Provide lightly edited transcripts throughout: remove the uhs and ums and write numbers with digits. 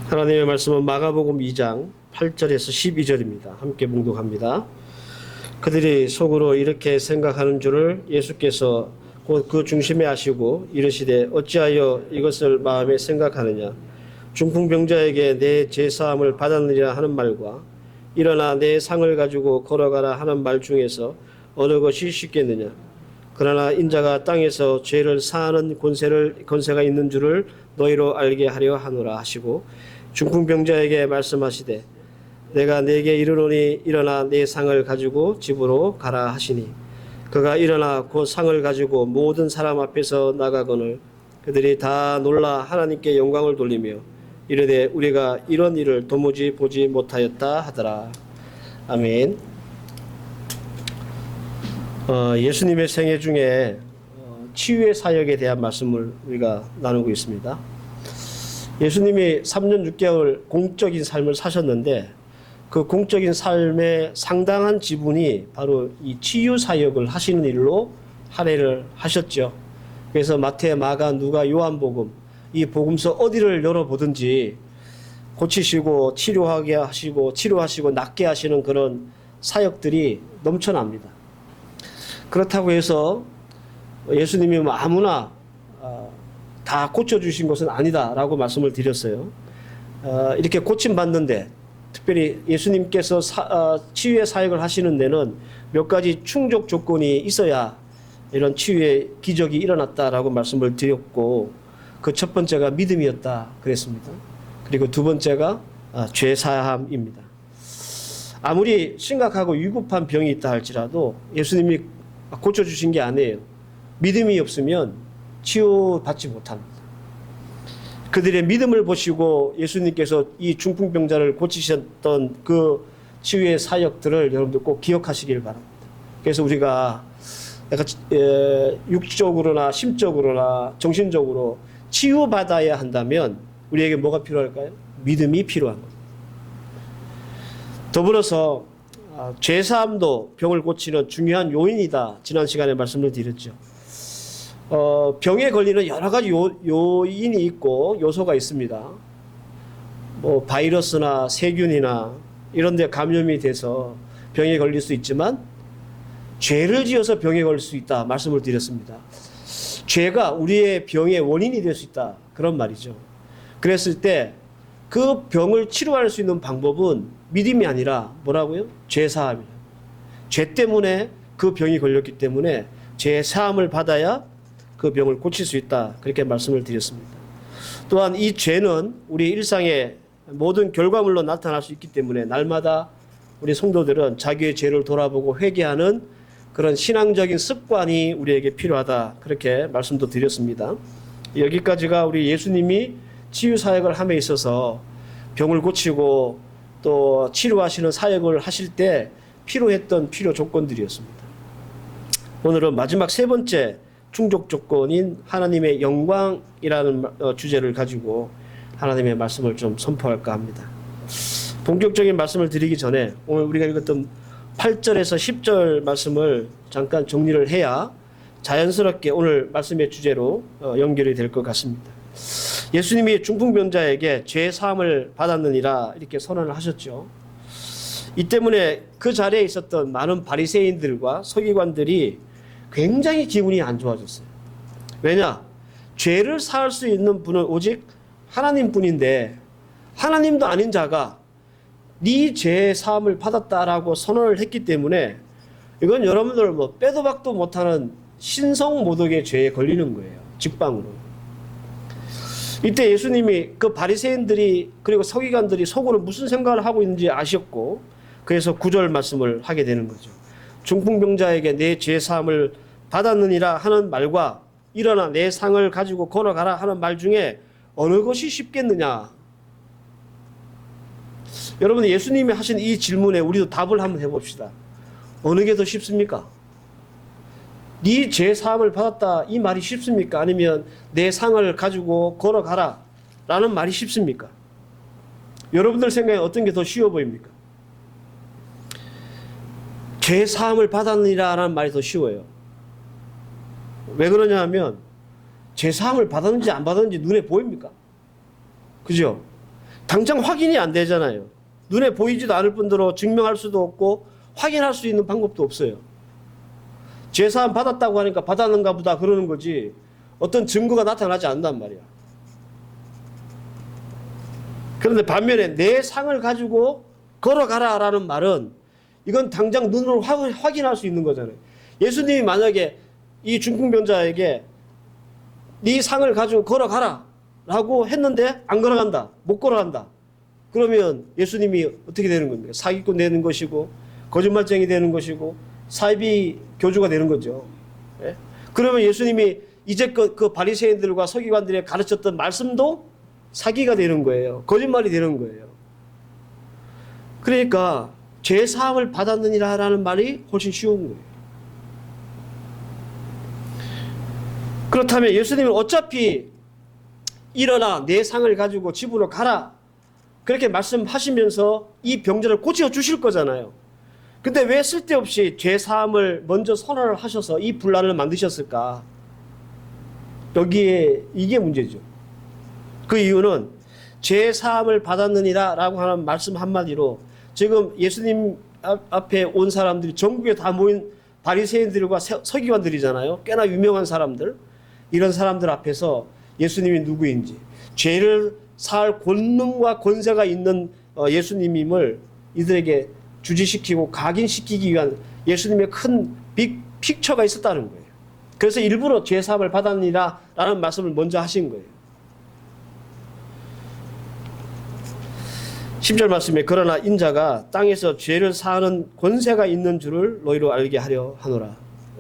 하나님의 말씀은 마가복음 2장 8절에서 12절입니다. 함께 봉독합니다. 그들이 속으로 이렇게 생각하는 줄을 예수께서 곧 그 중심에 아시고 이르시되 어찌하여 이것을 마음에 생각하느냐. 중풍병자에게 내 죄사함을 받았느니라 하는 말과 일어나 내 상을 가지고 걸어가라 하는 말 중에서 어느 것이 쉽겠느냐. 그러나 인자가 땅에서 죄를 사하는 권세가 있는 줄을 너희로 알게 하려 하노라 하시고 중풍병자에게 말씀하시되 내가 네게 이르노니 일어나 네 상을 가지고 집으로 가라 하시니 그가 일어나 그 상을 가지고 모든 사람 앞에서 나가거늘 그들이 다 놀라 하나님께 영광을 돌리며 이르되 우리가 이런 일을 도무지 보지 못하였다 하더라. 아멘. 예수님의 생애 중에 치유의 사역에 대한 말씀을 우리가 나누고 있습니다. 예수님이 3년 6개월 공적인 삶을 사셨는데 그 공적인 삶의 상당한 지분이 바로 이 치유 사역을 하시는 일로 할애를 하셨죠. 그래서 마태, 마가, 누가, 요한복음 이 복음서 어디를 열어보든지 고치시고 치료하게 하시고 치료하시고 낫게 하시는 그런 사역들이 넘쳐납니다. 그렇다고 해서 예수님이 뭐 아무나 다 고쳐주신 것은 아니다라고 말씀을 드렸어요. 이렇게 고침받는데 특별히 예수님께서 치유의 사역을 하시는 데는 몇 가지 충족 조건이 있어야 이런 치유의 기적이 일어났다라고 말씀을 드렸고 그 첫 번째가 믿음이었다 그랬습니다. 그리고 두 번째가 죄사함입니다. 아무리 심각하고 위급한 병이 있다 할지라도 예수님이 고쳐주신 게 아니에요. 믿음이 없으면 치유받지 못합니다. 그들의 믿음을 보시고 예수님께서 이 중풍병자를 고치셨던 그 치유의 사역들을 여러분들 꼭 기억하시길 바랍니다. 그래서 우리가 약간 육적으로나 심적으로나 정신적으로 치유받아야 한다면 우리에게 뭐가 필요할까요? 믿음이 필요한 겁니다. 더불어서 죄사함도 병을 고치는 중요한 요인이다. 지난 시간에 말씀을 드렸죠. 병에 걸리는 여러 가지 요인이 있고 요소가 있습니다. 뭐 바이러스나 세균이나 이런 데 감염이 돼서 병에 걸릴 수 있지만 죄를 지어서 병에 걸릴 수 있다 말씀을 드렸습니다. 죄가 우리의 병의 원인이 될 수 있다 그런 말이죠. 그랬을 때 그 병을 치료할 수 있는 방법은 믿음이 아니라 뭐라고요? 죄사함이에요. 죄 때문에 그 병이 걸렸기 때문에 죄사함을 받아야 그 병을 고칠 수 있다. 그렇게 말씀을 드렸습니다. 또한 이 죄는 우리 일상의 모든 결과물로 나타날 수 있기 때문에 날마다 우리 성도들은 자기의 죄를 돌아보고 회개하는 그런 신앙적인 습관이 우리에게 필요하다. 그렇게 말씀도 드렸습니다. 여기까지가 우리 예수님이 치유 사역을 함에 있어서 병을 고치고 또 치료하시는 사역을 하실 때 필요했던 필요 조건들이었습니다. 오늘은 마지막 세 번째 충족 조건인 하나님의 영광이라는 주제를 가지고 하나님의 말씀을 좀 선포할까 합니다. 본격적인 말씀을 드리기 전에 오늘 우리가 읽었던 8절에서 10절 말씀을 잠깐 정리를 해야 자연스럽게 오늘 말씀의 주제로 연결이 될 것 같습니다. 예수님이 중풍병자에게 죄 사함을 받았느니라 이렇게 선언을 하셨죠. 이 때문에 그 자리에 있었던 많은 바리새인들과 서기관들이 굉장히 기분이 안 좋아졌어요. 왜냐? 죄를 사할 수 있는 분은 오직 하나님뿐인데 하나님도 아닌 자가 네 죄 사함을 받았다라고 선언을 했기 때문에 이건 여러분들 뭐 빼도 박도 못하는 신성모독의 죄에 걸리는 거예요. 직방으로. 이때 예수님이 그 바리새인들이 그리고 서기관들이 속으로 무슨 생각을 하고 있는지 아셨고 그래서 9절 말씀을 하게 되는 거죠. 중풍병자에게 내 죄 사함을 받았느니라 하는 말과 일어나 내 상을 가지고 걸어가라 하는 말 중에 어느 것이 쉽겠느냐. 여러분 예수님이 하신 이 질문에 우리도 답을 한번 해봅시다. 어느 게 더 쉽습니까? 네 죄 사함을 받았다 이 말이 쉽습니까? 아니면 내 상을 가지고 걸어가라 라는 말이 쉽습니까? 여러분들 생각에 어떤 게 더 쉬워 보입니까? 죄 사함을 받았느니라 라는 말이 더 쉬워요. 왜 그러냐 하면 죄 사함을 받았는지 안 받았는지 눈에 보입니까? 그죠? 당장 확인이 안 되잖아요. 눈에 보이지도 않을 뿐더러 증명할 수도 없고 확인할 수 있는 방법도 없어요. 제사함 받았다고 하니까 받았는가 보다 그러는 거지 어떤 증거가 나타나지 않는단 말이야. 그런데 반면에 내 상을 가지고 걸어가라 라는 말은 이건 당장 눈으로 확인할 수 있는 거잖아요. 예수님이 만약에 이 중풍병자에게 네 상을 가지고 걸어가라 라고 했는데 안 걸어간다, 못 걸어간다. 그러면 예수님이 어떻게 되는 겁니까? 사기꾼 되는 것이고 거짓말쟁이 되는 것이고 사이비 교주가 되는 거죠. 예? 그러면 예수님이 이제껏 그 바리새인들과 서기관들이 가르쳤던 말씀도 사기가 되는 거예요. 거짓말이 되는 거예요. 그러니까 죄 사함을 받았느니라라는 말이 훨씬 쉬운 거예요. 그렇다면 예수님은 어차피 일어나 내 상을 가지고 집으로 가라 그렇게 말씀하시면서 이 병자를 고쳐 주실 거잖아요. 근데 왜 쓸데없이 죄 사함을 먼저 선언을 하셔서 이 분란을 만드셨을까? 여기에 이게 문제죠. 그 이유는 죄 사함을 받았느니라 라고 하는 말씀 한마디로 지금 예수님 앞에 온 사람들이 전국에 다 모인 바리새인들과 서기관들이잖아요. 꽤나 유명한 사람들. 이런 사람들 앞에서 예수님이 누구인지 죄를 살 권능과 권세가 있는 예수님임을 이들에게 주지시키고 각인시키기 위한 예수님의 큰 픽처가 있었다는 거예요. 그래서 일부러 죄 사함을 받았느니라 라는 말씀을 먼저 하신 거예요. 10절 말씀에 그러나 인자가 땅에서 죄를 사하는 권세가 있는 줄을 너희로 알게 하려 하노라.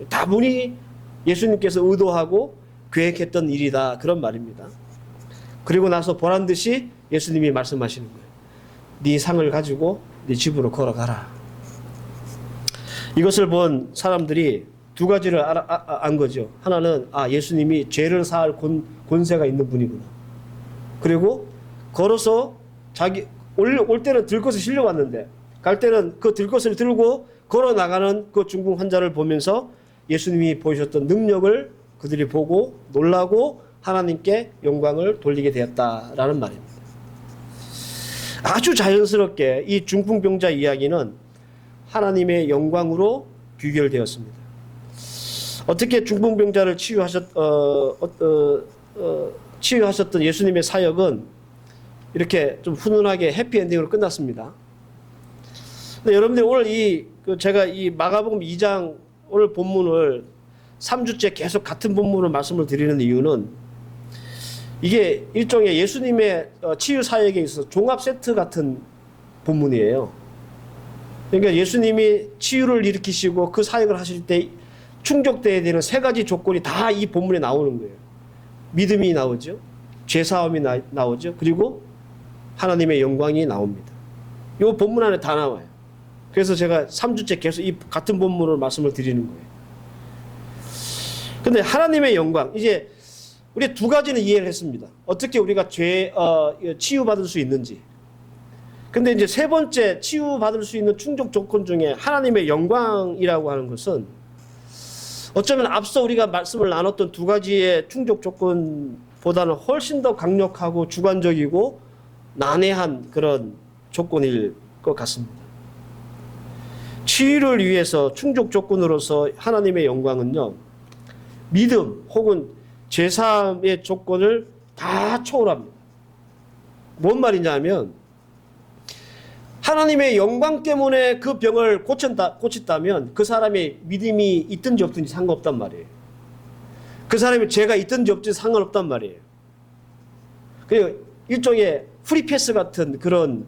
다분히 예수님께서 의도하고 계획했던 일이다 그런 말입니다. 그리고 나서 보란듯이 예수님이 말씀하시는 거예요. 네 상을 가지고 네 집으로 걸어가라. 이것을 본 사람들이 두 가지를 안 거죠. 하나는 예수님이 죄를 사할 권세가 있는 분이구나. 그리고 걸어서 올 때는 들것을 실려왔는데 갈 때는 그 들것을 들고 걸어 나가는 그 중풍 환자를 보면서 예수님이 보이셨던 능력을 그들이 보고 놀라고 하나님께 영광을 돌리게 되었다라는 말입니다. 아주 자연스럽게 이 중풍병자 이야기는 하나님의 영광으로 귀결되었습니다. 어떻게 중풍병자를 치유하셨던 예수님의 사역은 이렇게 좀 훈훈하게 해피엔딩으로 끝났습니다. 근데 여러분들 오늘 제가 이 마가복음 2장 오늘 본문을 3주째 계속 같은 본문을 말씀을 드리는 이유는 이게 일종의 예수님의 치유 사역에 있어서 종합 세트 같은 본문이에요. 그러니까 예수님이 치유를 일으키시고 그 사역을 하실 때 충족돼야 되는 세 가지 조건이 다 이 본문에 나오는 거예요. 믿음이 나오죠. 죄사함이 나오죠. 그리고 하나님의 영광이 나옵니다. 이 본문 안에 다 나와요. 그래서 제가 3주째 계속 이 같은 본문을 말씀을 드리는 거예요. 근데 하나님의 영광, 이제 우리 두 가지는 이해를 했습니다. 어떻게 우리가 치유받을 수 있는지. 근데 이제 세 번째 치유받을 수 있는 충족 조건 중에 하나님의 영광이라고 하는 것은 어쩌면 앞서 우리가 말씀을 나눴던 두 가지의 충족 조건보다는 훨씬 더 강력하고 주관적이고 난해한 그런 조건일 것 같습니다. 치유를 위해서 충족 조건으로서 하나님의 영광은요, 믿음 혹은 죄사함의 조건을 다 초월합니다. 뭔 말이냐면 하나님의 영광 때문에 그 병을 고쳤다면 그 사람의 믿음이 있든지 없든지 상관없단 말이에요. 그 사람의 죄가 있든지 없든지 상관없단 말이에요. 그 일종의 프리패스 같은 그런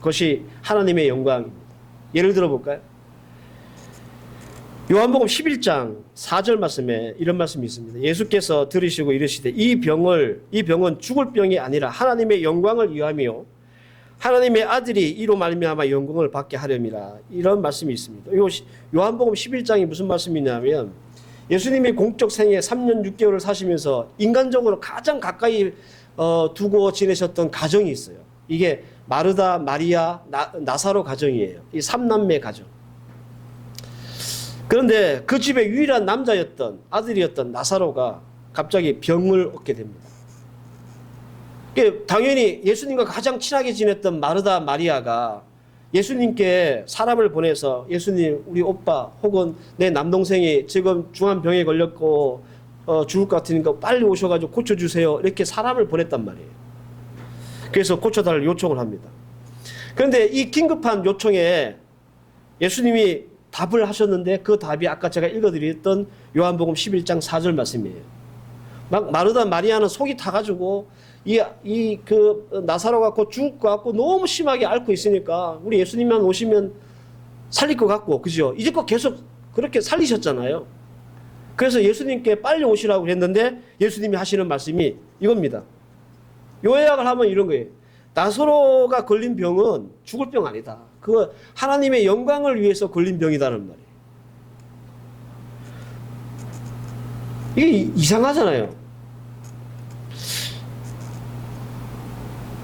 것이 하나님의 영광입니다. 예를 들어 볼까요? 요한복음 11장 4절 말씀에 이런 말씀이 있습니다. 예수께서 들으시고 이르시되 이 병은 죽을 병이 아니라 하나님의 영광을 위함이요 하나님의 아들이 이로 말미암아 영광을 받게 하렴이라. 이런 말씀이 있습니다. 요한복음 11장이 무슨 말씀이냐면 예수님이 공적 생애 3년 6개월을 사시면서 인간적으로 가장 가까이 두고 지내셨던 가정이 있어요. 이게 마르다, 마리아, 나사로 가정이에요. 이 3남매 가정. 그런데 그 집의 유일한 아들이었던 나사로가 갑자기 병을 얻게 됩니다. 당연히 예수님과 가장 친하게 지냈던 마르다 마리아가 예수님께 사람을 보내서 예수님, 우리 오빠 혹은 내 남동생이 지금 중한 병에 걸렸고 죽을 것 같으니까 빨리 오셔가지고 고쳐주세요. 이렇게 사람을 보냈단 말이에요. 그래서 고쳐달라고 요청을 합니다. 그런데 이 긴급한 요청에 예수님이 답을 하셨는데 그 답이 아까 제가 읽어드렸던 요한복음 11장 4절 말씀이에요. 막 마르다 마리아는 속이 타가지고 나사로가 곧 죽을 것 같고 너무 심하게 앓고 있으니까 우리 예수님만 오시면 살릴 것 같고, 그죠? 이제껏 계속 그렇게 살리셨잖아요. 그래서 예수님께 빨리 오시라고 했는데 예수님이 하시는 말씀이 이겁니다. 요약을 하면 이런 거예요. 나사로가 걸린 병은 죽을 병 아니다. 그거 하나님의 영광을 위해서 걸린 병이다는 말이에요. 이게 이상하잖아요.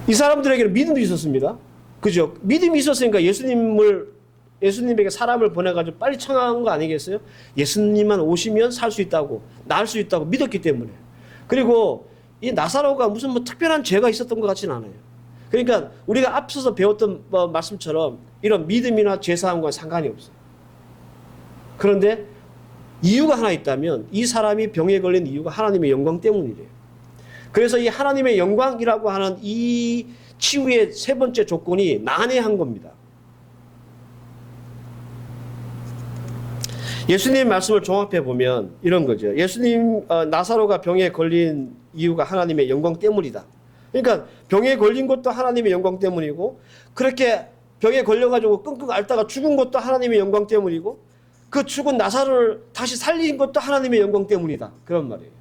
이 사람들에게는 믿음이 있었습니다. 그죠? 믿음이 있었으니까 예수님에게 사람을 보내가지고 빨리 청한 거 아니겠어요? 예수님만 오시면 살 수 있다고, 나을 수 있다고 믿었기 때문에. 그리고 이 나사로가 무슨 뭐 특별한 죄가 있었던 것 같지는 않아요. 그러니까 우리가 앞서서 배웠던 말씀처럼 이런 믿음이나 죄사함과 상관이 없어요. 그런데 이유가 하나 있다면 이 사람이 병에 걸린 이유가 하나님의 영광 때문이래요. 그래서 이 하나님의 영광이라고 하는 이 치유의 세 번째 조건이 난해한 겁니다. 예수님 말씀을 종합해 보면 이런 거죠. 예수님 나사로가 병에 걸린 이유가 하나님의 영광 때문이다. 그러니까 병에 걸린 것도 하나님의 영광 때문이고, 그렇게 병에 걸려가지고 끙끙 앓다가 죽은 것도 하나님의 영광 때문이고, 그 죽은 나사로를 다시 살린 것도 하나님의 영광 때문이다. 그런 말이에요.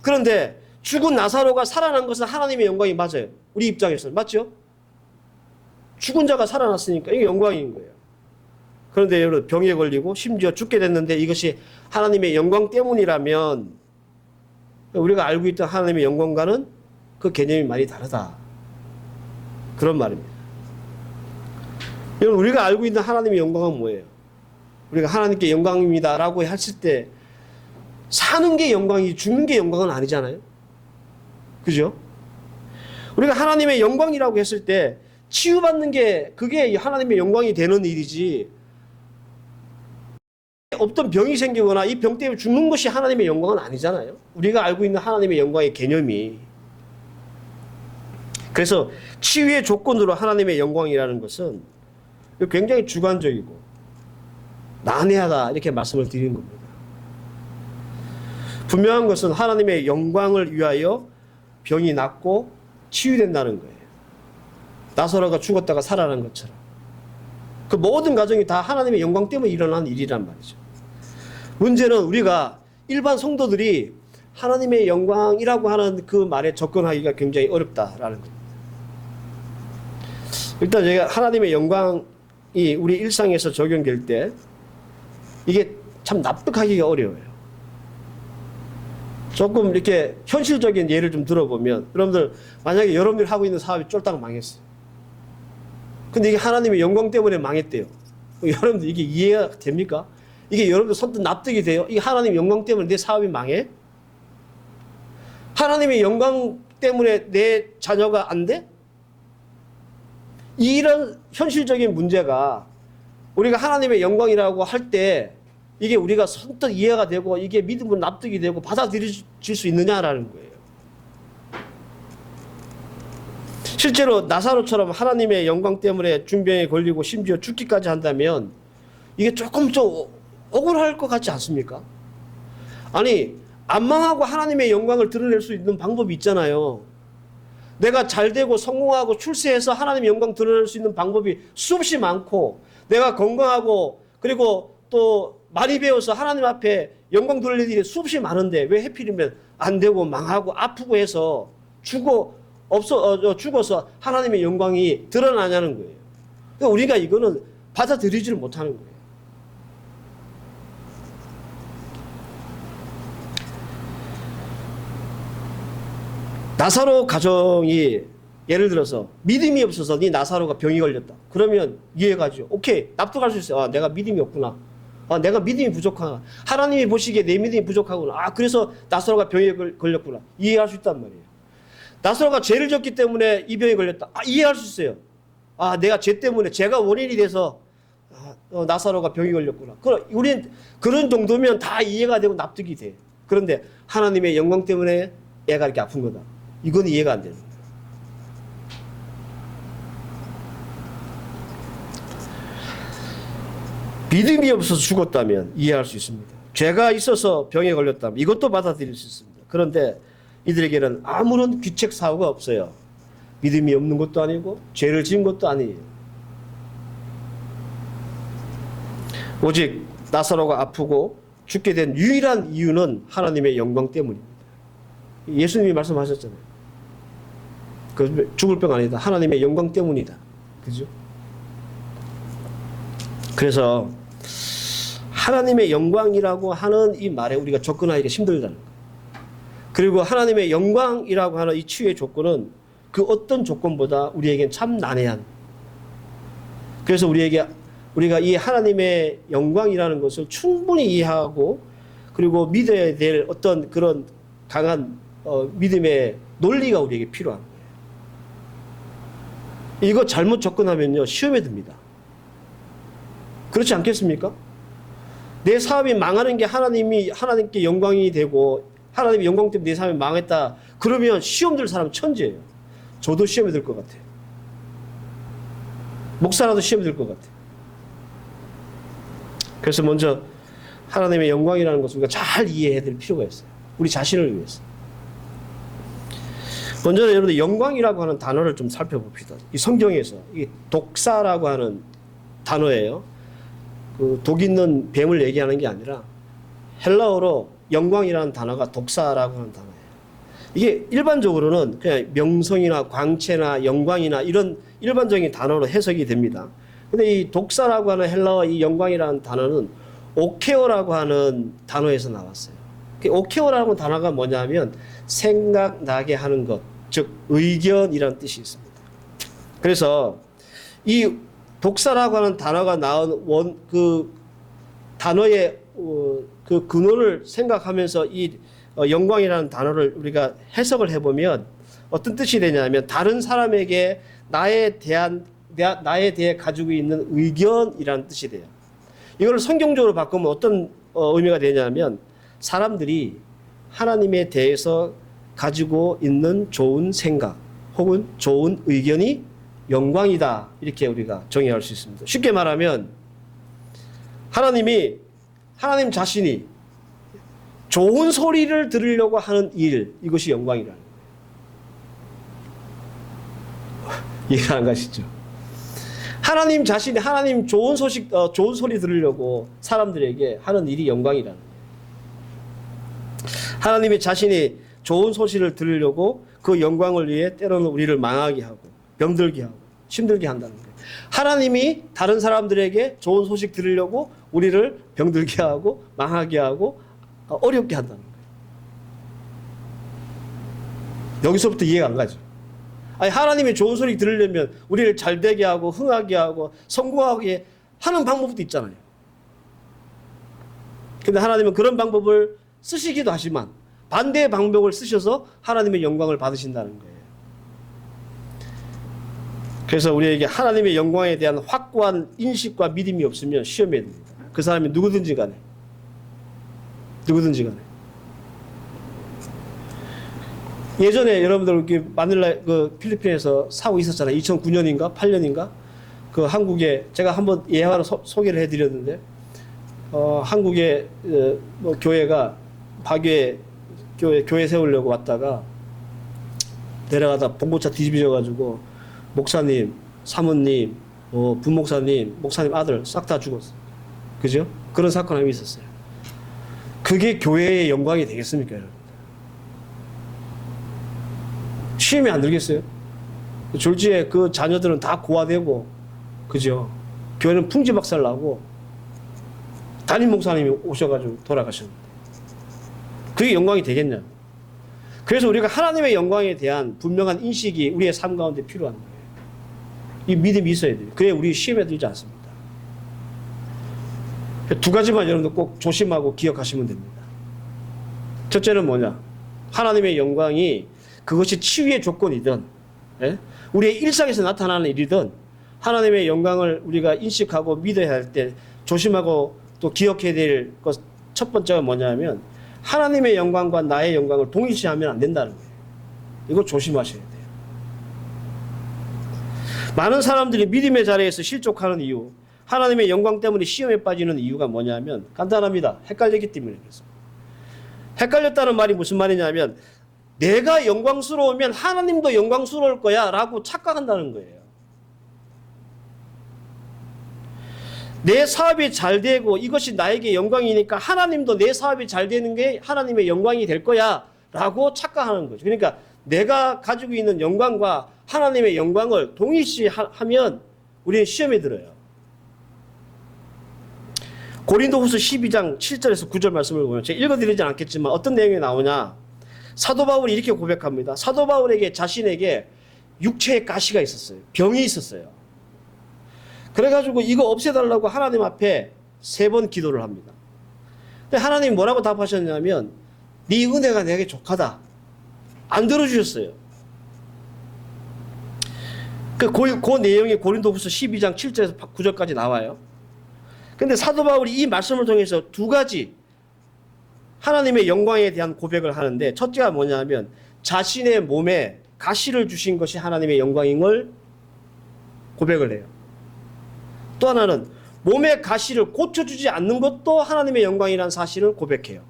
그런데 죽은 나사로가 살아난 것은 하나님의 영광이 맞아요. 우리 입장에서는. 맞죠? 죽은 자가 살아났으니까 이게 영광인 거예요. 그런데 여러분, 병에 걸리고 심지어 죽게 됐는데 이것이 하나님의 영광 때문이라면 우리가 알고 있던 하나님의 영광과는 그 개념이 많이 다르다. 그런 말입니다. 여러분, 우리가 알고 있는 하나님의 영광은 뭐예요? 우리가 하나님께 영광입니다라고 했을 때 사는 게 영광이지 죽는 게 영광은 아니잖아요. 그죠? 우리가 하나님의 영광이라고 했을 때 치유받는 게 그게 하나님의 영광이 되는 일이지, 없던 병이 생기거나 이 병 때문에 죽는 것이 하나님의 영광은 아니잖아요. 우리가 알고 있는 하나님의 영광의 개념이. 그래서 치유의 조건으로 하나님의 영광이라는 것은 굉장히 주관적이고 난해하다, 이렇게 말씀을 드리는 겁니다. 분명한 것은 하나님의 영광을 위하여 병이 낫고 치유된다는 거예요. 나사로가 죽었다가 살아난 것처럼. 그 모든 과정이 다 하나님의 영광 때문에 일어난 일이란 말이죠. 문제는 우리가 일반 성도들이 하나님의 영광이라고 하는 그 말에 접근하기가 굉장히 어렵다라는 겁니다. 일단 제가 하나님의 영광이 우리 일상에서 적용될 때 이게 참 납득하기가 어려워요. 조금 이렇게 현실적인 예를 좀 들어보면, 여러분들 만약에 여러분들이 하고 있는 사업이 쫄딱 망했어요. 근데 이게 하나님의 영광 때문에 망했대요. 여러분들 이게 이해가 됩니까? 이게 여러분들 선뜻 납득이 돼요? 이게 하나님의 영광 때문에 내 사업이 망해? 하나님의 영광 때문에 내 자녀가 안 돼? 이런 현실적인 문제가 우리가 하나님의 영광이라고 할 때 이게 우리가 선뜻 이해가 되고 이게 믿음으로 납득이 되고 받아들여질 수 있느냐라는 거예요. 실제로 나사로처럼 하나님의 영광 때문에 중병에 걸리고 심지어 죽기까지 한다면 이게 조금 좀 억울할 것 같지 않습니까? 아니, 안 망하고 하나님의 영광을 드러낼 수 있는 방법이 있잖아요. 내가 잘되고 성공하고 출세해서 하나님의 영광 드러낼 수 있는 방법이 수없이 많고, 내가 건강하고 그리고 또 많이 배워서 하나님 앞에 영광 돌릴 일이 수없이 많은데 왜 하필이면 안 되고 망하고 아프고 해서 죽어서 하나님의 영광이 드러나냐는 거예요. 그러니까 우리가 이거는 받아들이지를 못하는 거예요. 나사로 가정이 예를 들어서 믿음이 없어서 네 나사로가 병이 걸렸다. 그러면 이해가죠. 오케이, 납득할 수 있어요. 아, 내가 믿음이 없구나. 아, 내가 믿음이 부족하구나. 하나님이 보시기에 내 믿음이 부족하구나. 아, 그래서 나사로가 병에 걸렸구나. 이해할 수 있단 말이에요. 나사로가 죄를 졌기 때문에 이 병에 걸렸다. 이해할 수 있어요. 내가 죄 때문에 제가 원인이 돼서 나사로가 병이 걸렸구나. 우린 그런 정도면 다 이해가 되고 납득이 돼. 그런데 하나님의 영광 때문에 애가 이렇게 아픈 거다. 이건 이해가 안 되는 거예요. 믿음이 없어서 죽었다면 이해할 수 있습니다. 죄가 있어서 병에 걸렸다면 이것도 받아들일 수 있습니다. 그런데 이들에게는 아무런 귀책 사유가 없어요. 믿음이 없는 것도 아니고 죄를 지은 것도 아니에요. 오직 나사로가 아프고 죽게 된 유일한 이유는 하나님의 영광 때문입니다. 예수님이 말씀하셨잖아요. 그 죽을 병 아니다. 하나님의 영광 때문이다. 그죠? 그래서 하나님의 영광이라고 하는 이 말에 우리가 접근하기가 힘들다는 거예요. 그리고 하나님의 영광이라고 하는 이 치유의 조건은 그 어떤 조건보다 우리에겐 참 난해한. 그래서 우리가 이 하나님의 영광이라는 것을 충분히 이해하고 그리고 믿어야 될 어떤 그런 강한 믿음의 논리가 우리에게 필요한 거예요. 이거 잘못 접근하면요 시험에 듭니다. 그렇지 않겠습니까? 내 사업이 망하는 게 하나님께 영광이 되고 하나님의 영광 때문에 내 사업이 망했다. 그러면 시험 들 사람 천재예요. 저도 시험에 들 것 같아요. 목사라도 시험에 들 것 같아요. 그래서 먼저 하나님의 영광이라는 것을 우리가 잘 이해해야 될 필요가 있어요. 우리 자신을 위해서. 먼저 여러분들 영광이라고 하는 단어를 좀 살펴봅시다. 이 성경에서 이 독사라고 하는 단어예요. 그 독 있는 뱀을 얘기하는 게 아니라 헬라어로 영광이라는 단어가 독사라고 하는 단어예요. 이게 일반적으로는 그냥 명성이나 광채나 영광이나 이런 일반적인 단어로 해석이 됩니다. 근데 이 독사라고 하는 헬라어 이 영광이라는 단어는 오케오라고 하는 단어에서 나왔어요. 오케오라는 단어가 뭐냐면 생각나게 하는 것, 즉 의견이라는 뜻이 있습니다. 그래서 이 독사라고 하는 단어가 나온 그 단어의 그 근원을 생각하면서 이 영광이라는 단어를 우리가 해석을 해보면 어떤 뜻이 되냐면 다른 사람에게 나에 대해 가지고 있는 의견이라는 뜻이 돼요. 이걸 성경적으로 바꾸면 어떤 의미가 되냐면 사람들이 하나님에 대해서 가지고 있는 좋은 생각 혹은 좋은 의견이 영광이다. 이렇게 우리가 정의할 수 있습니다. 쉽게 말하면 하나님 자신이 좋은 소리를 들으려고 하는 일, 이것이 영광이라는 거예요. 이해가 안 가시죠? 하나님 자신이 하나님 좋은 소리 들으려고 사람들에게 하는 일이 영광이라는 거예요. 하나님의 자신이 좋은 소식을 들으려고 그 영광을 위해 때로는 우리를 망하게 하고 병들게 하고 힘들게 한다는 거예요. 하나님이 다른 사람들에게 좋은 소식 들으려고 우리를 병들게 하고 망하게 하고 어렵게 한다는 거예요. 여기서부터 이해가 안 가죠. 아니, 하나님의 좋은 소리 들으려면 우리를 잘 되게 하고 흥하게 하고 성공하게 하는 방법도 있잖아요. 근데 하나님은 그런 방법을 쓰시기도 하지만 반대의 방법을 쓰셔서 하나님의 영광을 받으신다는 거예요. 그래서 우리에게 하나님의 영광에 대한 확고한 인식과 믿음이 없으면 시험해야 됩니다. 그 사람이 누구든지 간에. 예전에 여러분들 마닐라 필리핀에서 사고 있었잖아요. 2009년인가 8년인가 그 한국에 제가 한번 예화로 소개를 해드렸는데 한국의 교회가 파교에 교회 세우려고 왔다가 내려가다 봉고차 뒤집어져가지고 목사님, 사모님, 부목사님, 목사님 아들 싹 다 죽었어요. 그죠? 그런 사건이 있었어요. 그게 교회의 영광이 되겠습니까, 여러분? 시험에 안 들겠어요? 졸지에 그 자녀들은 다 고아되고, 그죠? 교회는 풍지박살 나고, 담임 목사님이 오셔가지고 돌아가셨는데. 그게 영광이 되겠냐? 그래서 우리가 하나님의 영광에 대한 분명한 인식이 우리의 삶 가운데 필요한 거예요. 이 믿음이 있어야 돼요. 그래야 우리 시험에 들지 않습니다. 두 가지만 여러분들 꼭 조심하고 기억하시면 됩니다. 첫째는 뭐냐? 하나님의 영광이 그것이 치유의 조건이든, 예? 우리의 일상에서 나타나는 일이든 하나님의 영광을 우리가 인식하고 믿어야 할 때 조심하고 또 기억해야 될 것 첫 번째가 뭐냐면 하나님의 영광과 나의 영광을 동일시하면 안 된다는 거예요. 이거 조심하셔야 돼요. 많은 사람들이 믿음의 자리에서 실족하는 이유, 하나님의 영광 때문에 시험에 빠지는 이유가 뭐냐면 간단합니다. 헷갈리기 때문에 그렇습니다. 헷갈렸다는 말이 무슨 말이냐면 내가 영광스러우면 하나님도 영광스러울 거야 라고 착각한다는 거예요. 내 사업이 잘 되고 이것이 나에게 영광이니까 하나님도 내 사업이 잘 되는 게 하나님의 영광이 될 거야 라고 착각하는 거죠. 그러니까 내가 가지고 있는 영광과 하나님의 영광을 동일시하면 우리는 시험에 들어요. 고린도후서 12장 7절에서 9절 말씀을 보면 제가 읽어드리진 않겠지만 어떤 내용이 나오냐. 사도 바울이 이렇게 고백합니다. 사도 바울에게 자신에게 육체의 가시가 있었어요. 병이 있었어요. 그래가지고 이거 없애달라고 하나님 앞에 3번 기도를 합니다. 근데 하나님이 뭐라고 답하셨냐면 네 은혜가 내게 족하다. 안 들어주셨어요. 그 내용이 고린도후서 12장 7절에서 9절까지 나와요. 근데 사도 바울이 이 말씀을 통해서 2가지 하나님의 영광에 대한 고백을 하는데 첫째가 뭐냐면 자신의 몸에 가시를 주신 것이 하나님의 영광임을 고백을 해요. 또 하나는 몸의 가시를 고쳐주지 않는 것도 하나님의 영광이라는 사실을 고백해요.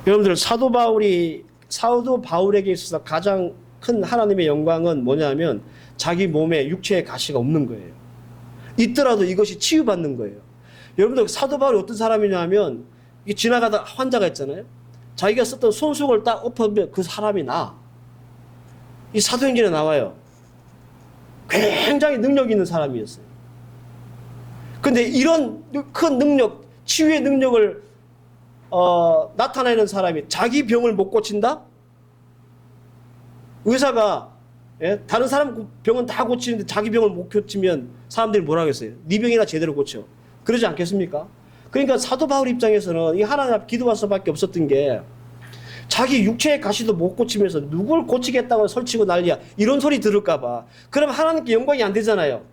여러분들 사도 바울에게 있어서 가장 큰 하나님의 영광은 뭐냐면 자기 몸에 육체의 가시가 없는 거예요. 있더라도 이것이 치유받는 거예요. 여러분들 사도 바울이 어떤 사람이냐면 지나가다 환자가 있잖아요. 자기가 썼던 손수건을 딱 엎으면 그 사람이 나. 이 사도행전에 나와요. 굉장히 능력 있는 사람이었어요. 근데 이런 큰 능력, 치유의 능력을 나타내는 사람이 자기 병을 못 고친다? 의사가 다른 사람 병은 다 고치는데 자기 병을 못 고치면 사람들이 뭐라 하겠어요? 네 병이나 제대로 고쳐. 그러지 않겠습니까? 그러니까 사도 바울 입장에서는 이 하나님 앞에 기도할 수밖에 없었던 게 자기 육체의 가시도 못 고치면서 누굴 고치겠다고 설치고 난리야. 이런 소리 들을까 봐. 그럼 하나님께 영광이 안 되잖아요.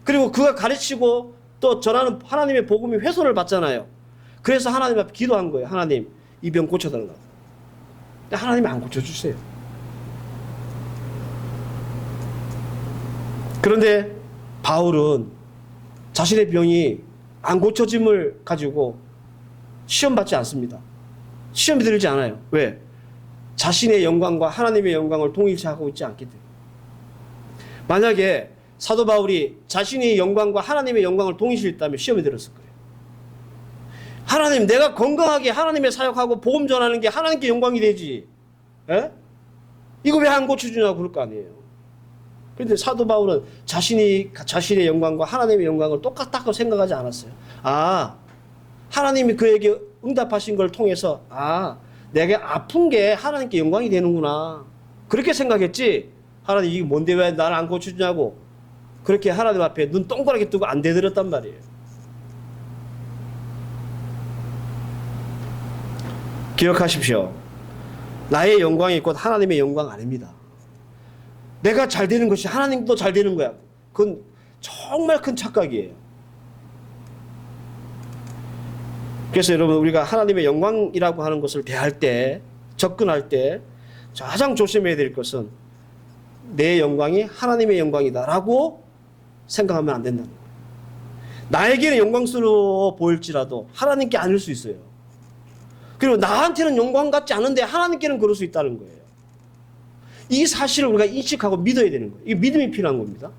그리고 그가 가르치고 또 전하는 하나님의 복음이 훼손을 받잖아요. 그래서 하나님 앞에 기도한 거예요. 하나님, 이 병 고쳐달라고. 근데 하나님이 안 고쳐주세요. 그런데 바울은 자신의 병이 안 고쳐짐을 가지고 시험받지 않습니다. 시험이 들지 않아요. 왜? 자신의 영광과 하나님의 영광을 동일시하고 있지 않기 때문에. 만약에 사도 바울이 자신의 영광과 하나님의 영광을 동일시했다면 시험이 들었을 거예요. 하나님, 내가 건강하게 하나님의 사역하고 복음 전하는 게 하나님께 영광이 되지. 에? 이거 왜 안 고쳐주냐고 그럴 거 아니에요. 그런데 사도 바울은 자신의 영광과 하나님의 영광을 똑같다고 생각하지 않았어요. 하나님이 그에게 응답하신 걸 통해서 내가 아픈 게 하나님께 영광이 되는구나. 그렇게 생각했지. 하나님 이게 뭔데 왜 나를 안 고쳐주냐고. 그렇게 하나님 앞에 눈 동그랗게 뜨고 안 대들었단 말이에요. 기억하십시오. 나의 영광이 곧 하나님의 영광 아닙니다. 내가 잘 되는 것이 하나님도 잘 되는 거야. 그건 정말 큰 착각이에요. 그래서 여러분 우리가 하나님의 영광이라고 하는 것을 대할 때, 접근할 때 가장 조심해야 될 것은 내 영광이 하나님의 영광이다라고 생각하면 안 된다는 거예요. 나에게는 영광스러워 보일지라도 하나님께 아닐 수 있어요. 그리고 나한테는 영광 같지 않은데 하나님께는 그럴 수 있다는 거예요. 이 사실을 우리가 인식하고 믿어야 되는 거예요. 이 믿음이 필요한 겁니다.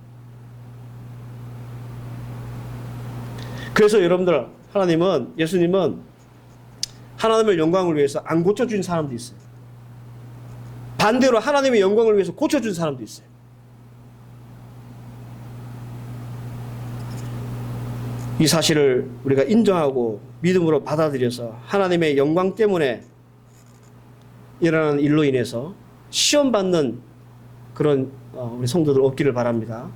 그래서 여러분들 예수님은 하나님의 영광을 위해서 안 고쳐준 사람도 있어요. 반대로 하나님의 영광을 위해서 고쳐준 사람도 있어요. 이 사실을 우리가 인정하고 믿음으로 받아들여서 하나님의 영광 때문에 일어나는 일로 인해서 시험받는 그런 우리 성도들 없기를 바랍니다.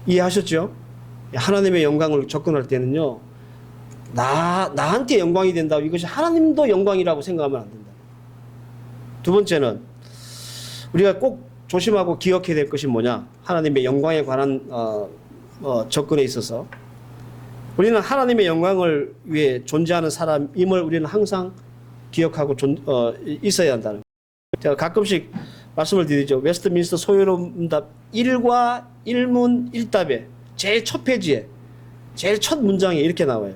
이해하셨죠? 하나님의 영광을 접근할 때는요, 나한테 영광이 된다고 이것이 하나님도 영광이라고 생각하면 안 된다. 두 번째는 우리가 꼭 조심하고 기억해야 될 것이 뭐냐? 하나님의 영광에 관한 접근에 있어서 우리는 하나님의 영광을 위해 존재하는 사람임을 우리는 항상 기억하고 있어야 한다는 거예요. 제가 가끔씩 말씀을 드리죠. 웨스트민스터 소요로운 문답 1과 1문 1답에 제일 첫 페이지에 제일 첫 문장에 이렇게 나와요.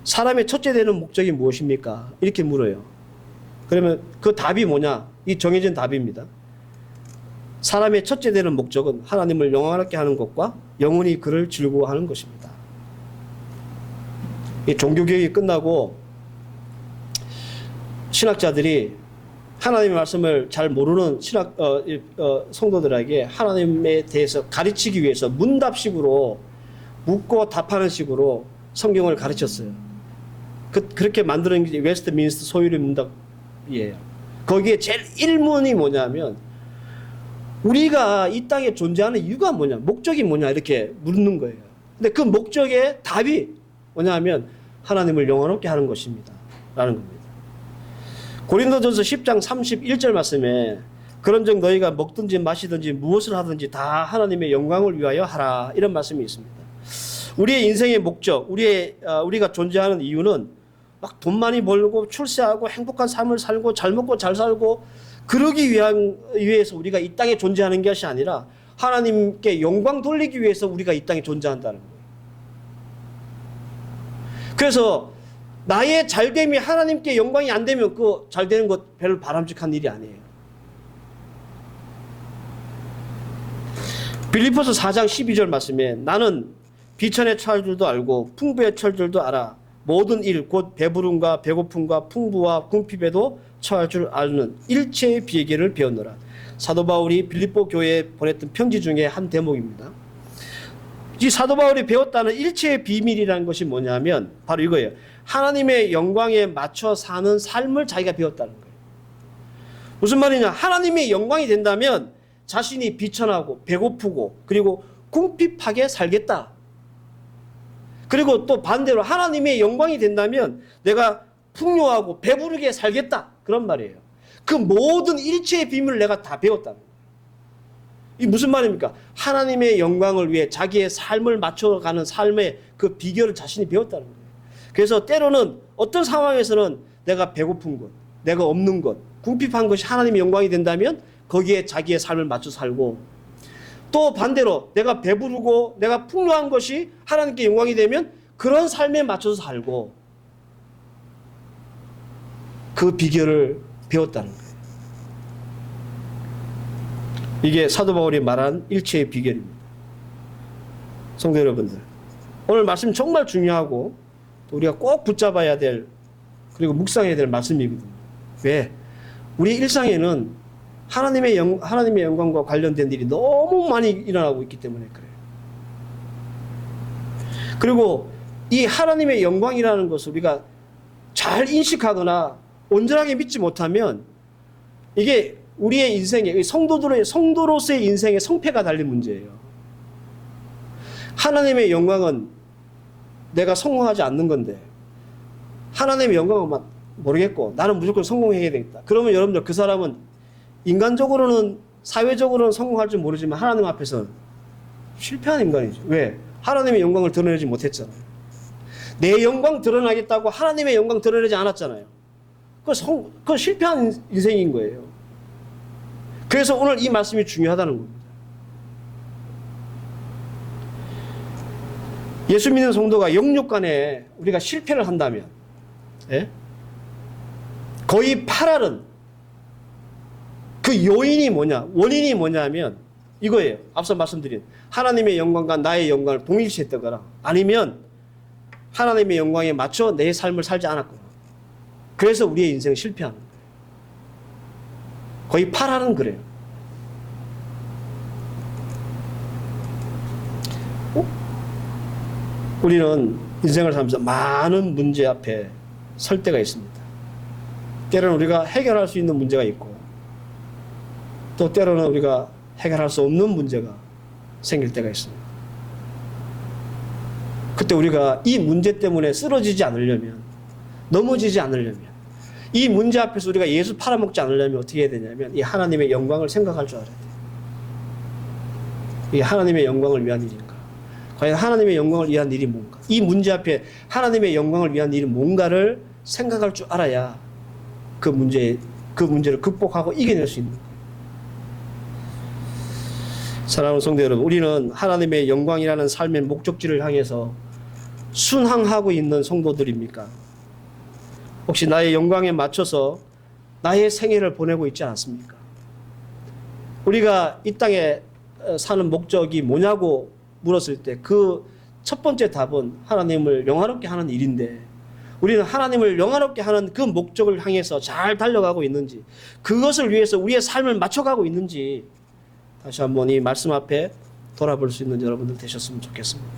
사람의 첫째 되는 목적이 무엇입니까? 이렇게 물어요. 그러면 그 답이 뭐냐? 이 정해진 답입니다. 사람의 첫째 되는 목적은 하나님을 영광하게 하는 것과 영원히 그를 즐거워하는 것입니다. 이 종교개혁이 끝나고 신학자들이 하나님의 말씀을 잘 모르는 성도들에게 하나님에 대해서 가르치기 위해서 문답식으로 묻고 답하는 식으로 성경을 가르쳤어요. 그렇게 만드는 게 웨스트민스터 소유리 문답이에요. 거기에 제일 1문이 뭐냐면 우리가 이 땅에 존재하는 이유가 뭐냐, 목적이 뭐냐 이렇게 묻는 거예요. 근데 그 목적의 답이 뭐냐면 하나님을 영원롭게 하는 것입니다 라는 겁니다. 고린도전서 10장 31절 말씀에 그런즉 너희가 먹든지 마시든지 무엇을 하든지 다 하나님의 영광을 위하여 하라 이런 말씀이 있습니다. 우리의 인생의 목적, 우리가 존재하는 이유는 막 돈 많이 벌고 출세하고 행복한 삶을 살고 잘 먹고 잘 살고 그러기 위해서 우리가 이 땅에 존재하는 것이 아니라 하나님께 영광 돌리기 위해서 우리가 이 땅에 존재한다는 거예요. 그래서 나의 잘됨이 하나님께 영광이 안 되면 그 잘되는 것 별로 바람직한 일이 아니에요. 빌립보서 4장 12절 말씀에 나는 비천에 처할 줄도 알고 풍부에 처할 줄도 알아. 모든 일 곧 배부름과 배고픔과 풍부와 궁핍에도 처할 줄 아는 일체의 비계를 배웠노라. 사도 바울이 빌립보 교회에 보냈던 편지 중에 한 대목입니다. 이 사도 바울이 배웠다는 일체의 비밀이라는 것이 뭐냐면 바로 이거예요. 하나님의 영광에 맞춰 사는 삶을 자기가 배웠다는 거예요. 무슨 말이냐? 하나님의 영광이 된다면 자신이 비천하고 배고프고 그리고 궁핍하게 살겠다. 그리고 또 반대로 하나님의 영광이 된다면 내가 풍요하고 배부르게 살겠다. 그런 말이에요. 그 모든 일체의 비밀을 내가 다 배웠다는 거예요. 이게 무슨 말입니까? 하나님의 영광을 위해 자기의 삶을 맞춰가는 삶의 그 비결을 자신이 배웠다는 거예요. 그래서 때로는 어떤 상황에서는 내가 배고픈 것, 내가 없는 것, 궁핍한 것이 하나님의 영광이 된다면 거기에 자기의 삶을 맞춰 살고 또 반대로 내가 배부르고 내가 풍요한 것이 하나님께 영광이 되면 그런 삶에 맞춰서 살고 그 비결을 배웠다는 거예요. 이게 사도 바울이 말한 일체의 비결입니다. 성도 여러분들, 오늘 말씀 정말 중요하고 우리가 꼭 붙잡아야 될 그리고 묵상해야 될 말씀이거든요. 왜? 우리 일상에는 하나님의 영광과 관련된 일이 너무 많이 일어나고 있기 때문에 그래요. 그리고 이 하나님의 영광이라는 것을 우리가 잘 인식하거나 온전하게 믿지 못하면 이게 우리의 인생에 성도로서의 인생에 성패가 달린 문제예요. 하나님의 영광은 내가 성공하지 않는 건데 하나님의 영광은 모르겠고 나는 무조건 성공해야 되겠다. 그러면 여러분들 그 사람은 인간적으로는 사회적으로는 성공할 줄 모르지만 하나님 앞에서는 실패한 인간이죠. 왜? 하나님의 영광을 드러내지 못했잖아요. 내 영광 드러나겠다고 하나님의 영광 드러내지 않았잖아요. 그건 실패한 인생인 거예요. 그래서 오늘 이 말씀이 중요하다는 겁니다. 예수 믿는 성도가 영육간에 우리가 실패를 한다면 거의 8할은 그 요인이 뭐냐, 원인이 뭐냐면 이거예요. 앞서 말씀드린 하나님의 영광과 나의 영광을 동일시했다거나 아니면 하나님의 영광에 맞춰 내 삶을 살지 않았거나 그래서 우리의 인생은 실패하는 거예요. 거의 8할은 그래요. 우리는 인생을 살면서 많은 문제 앞에 설 때가 있습니다. 때로는 우리가 해결할 수 있는 문제가 있고 또 때로는 우리가 해결할 수 없는 문제가 생길 때가 있습니다. 그때 우리가 이 문제 때문에 쓰러지지 않으려면 넘어지지 않으려면 이 문제 앞에서 우리가 예수 팔아먹지 않으려면 어떻게 해야 되냐면 이 하나님의 영광을 생각할 줄 알아야 돼요. 이게 하나님의 영광을 위한 일인가? 과연 하나님의 영광을 위한 일이 뭔가? 이 문제 앞에 하나님의 영광을 위한 일이 뭔가를 생각할 줄 알아야 그 문제를 극복하고 이겨낼 수 있는 거예요. 사랑하는 성도 여러분, 우리는 하나님의 영광이라는 삶의 목적지를 향해서 순항하고 있는 성도들입니까? 혹시 나의 영광에 맞춰서 나의 생애를 보내고 있지 않습니까? 우리가 이 땅에 사는 목적이 뭐냐고 물었을 때 그 첫 번째 답은 하나님을 영화롭게 하는 일인데, 우리는 하나님을 영화롭게 하는 그 목적을 향해서 잘 달려가고 있는지, 그것을 위해서 우리의 삶을 맞춰가고 있는지 다시 한번 이 말씀 앞에 돌아볼 수 있는 여러분들 되셨으면 좋겠습니다.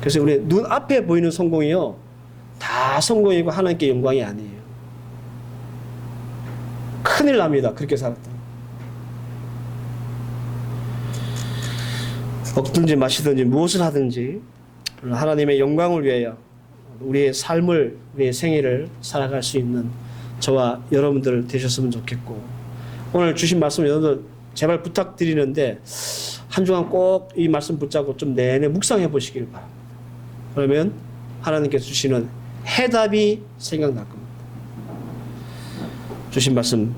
그래서 우리 눈앞에 보이는 성공이요, 다 성공이고 하나님께 영광이 아니에요. 큰일 납니다. 그렇게 살았다. 먹든지 마시든지 무엇을 하든지 하나님의 영광을 위하여 우리의 삶을, 우리의 생애를 살아갈 수 있는 저와 여러분들 되셨으면 좋겠고, 오늘 주신 말씀 여러분들 제발 부탁드리는데 한 주간 꼭 이 말씀 붙잡고 좀 내내 묵상해 보시길 바랍니다. 그러면 하나님께서 주시는 해답이 생각날 겁니다. 주신 말씀,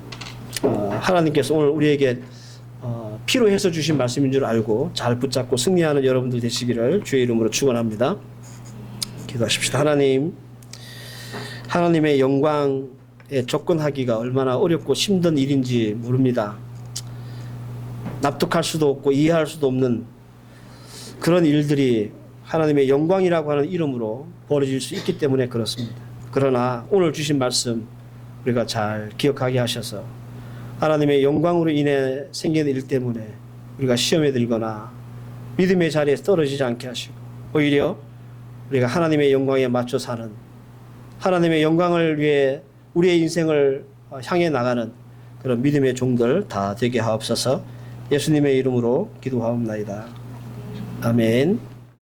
하나님께서 오늘 우리에게 필요해서 주신 말씀인 줄 알고 잘 붙잡고 승리하는 여러분들 되시기를 주의 이름으로 축원합니다. 기도하십시다. 하나님, 하나님의 영광에 접근하기가 얼마나 어렵고 힘든 일인지 모릅니다. 납득할 수도 없고 이해할 수도 없는 그런 일들이 하나님의 영광이라고 하는 이름으로 벌어질 수 있기 때문에 그렇습니다. 그러나 오늘 주신 말씀 우리가 잘 기억하게 하셔서 하나님의 영광으로 인해 생기는 일 때문에 우리가 시험에 들거나 믿음의 자리에서 떨어지지 않게 하시고, 오히려 우리가 하나님의 영광에 맞춰 사는, 하나님의 영광을 위해 우리의 인생을 향해 나가는 그런 믿음의 종들 다 되게 하옵소서. 예수님의 이름으로 기도하옵나이다. 아멘.